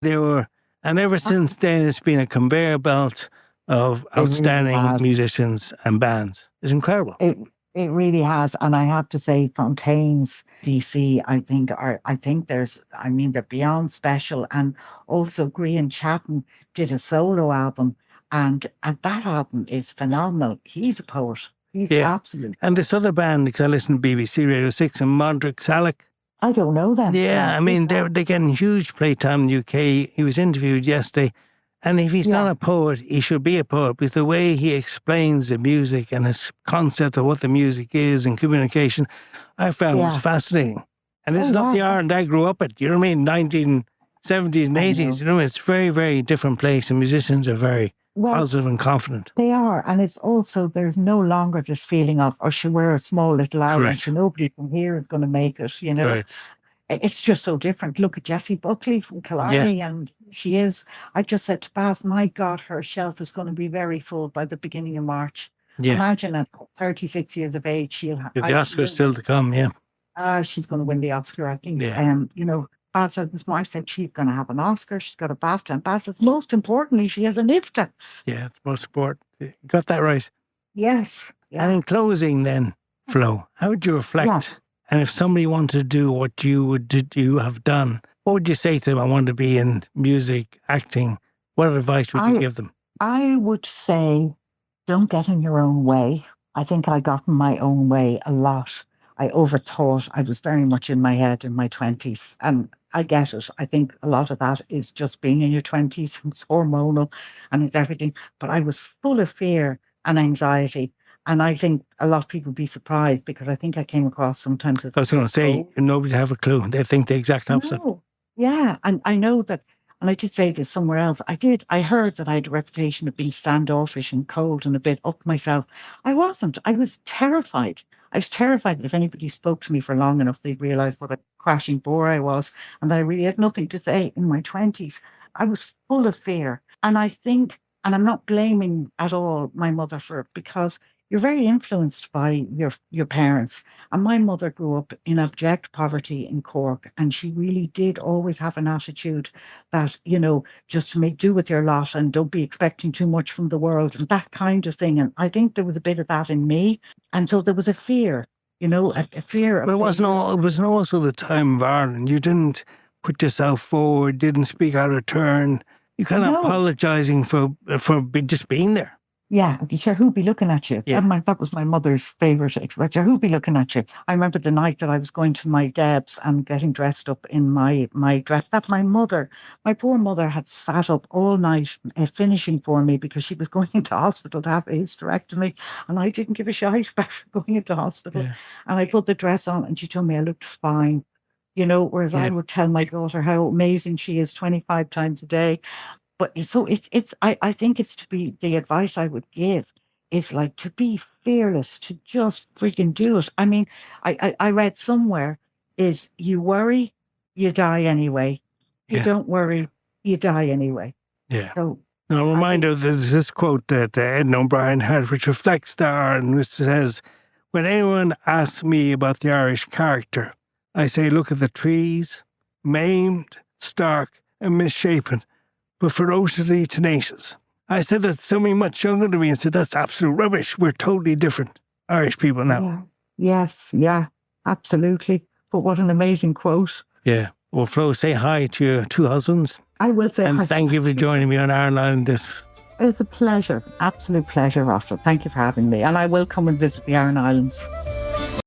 They were, and ever since then, it's been a conveyor belt of outstanding musicians and bands. It's incredible. It really has, and I have to say, Fontaine's DC, I think they're beyond special, and also Grian Chatton did a solo album, and that album is phenomenal. He's a poet. He's absolutely. And this other band, because I listen to BBC Radio 6 and Modric Salic. I don't know them. Yeah, I mean, they're getting huge playtime in the UK. He was interviewed yesterday. And if he's not a poet, he should be a poet, because the way he explains the music and his concept of what the music is and communication, I found was fascinating. And this is not the Ireland I grew up at, you know what I mean, 1970s and 80s. You know, it's a very, very different place, and musicians are very positive and confident. They are, and it's also, there's no longer this feeling of, oh, she'll wear a small little outfit, so nobody from here is going to make it, you know. Right. It's just so different. Look at Jessie Buckley from Killarney, and she is. I just said to Baz, my God, her shelf is going to be very full by the beginning of March. Yeah. Imagine at 36 years of age, she'll have. The Oscar's still to come, she's going to win the Oscar, I think. You know, Baz said this morning, said she's going to have an Oscar, she's got a BAFTA, and Baz says, most importantly, she has an IFTA. Yeah, it's most important. You got that right. Yes. Yeah. And in closing then, Flo, how would you reflect? Yeah. And if somebody wanted to do what you have done, what would you say to them? I want to be in music, acting. What advice would you give them? I would say, don't get in your own way. I think I got in my own way a lot. I overthought. I was very much in my head in my 20s. And I get it. I think a lot of that is just being in your 20s. It's hormonal and it's everything. But I was full of fear and anxiety. And I think a lot of people would be surprised, because I think I came across sometimes as... I was going to say, nobody have a clue. They think the exact opposite. No. Yeah, and I know that, and I did say this somewhere else, I heard that I had a reputation of being standoffish and cold and a bit up myself. I wasn't. I was terrified. I was terrified that if anybody spoke to me for long enough, they'd realise what a crashing bore I was, and that I really had nothing to say in my 20s. I was full of fear. And I think, and I'm not blaming at all my mother for it, because you're very influenced by your parents. And my mother grew up in abject poverty in Cork, and she really did always have an attitude that, you know, just to make do with your lot and don't be expecting too much from the world and that kind of thing. And I think there was a bit of that in me. And so there was a fear, you know, a fear. But it wasn't also the time of Ireland. You didn't put yourself forward, didn't speak out of turn. You kind of apologising for just being there. Yeah, sure, who'd be looking at you? Yeah. That was my mother's favourite expression. Who'd be looking at you? I remember the night that I was going to my Deb's and getting dressed up in my dress, that my poor mother had sat up all night finishing for me, because she was going into hospital to have a hysterectomy, and I didn't give a shite about going into hospital. Yeah. And I put the dress on and she told me I looked fine, you know, whereas I would tell my daughter how amazing she is 25 times a day. But so I think it's to be, the advice I would give is like to be fearless, to just freaking do it. I mean, I read somewhere is you worry, you die anyway. You don't worry, you die anyway. Yeah. So now, a reminder, there's this quote that Ed O'Brien had, which reflects the Ireland, which says, when anyone asks me about the Irish character, I say, look at the trees, maimed, stark and misshapen, but ferociously tenacious. I said that to somebody much younger than me and said, that's absolute rubbish. We're totally different Irish people now. Yeah. Yes, yeah, absolutely. But what an amazing quote. Yeah. Well, Flo, say hi to your two husbands. I will say hi. And thank you for joining me on Ireland Island. It's a pleasure, absolute pleasure, Russell. Thank you for having me. And I will come and visit the Aran Islands.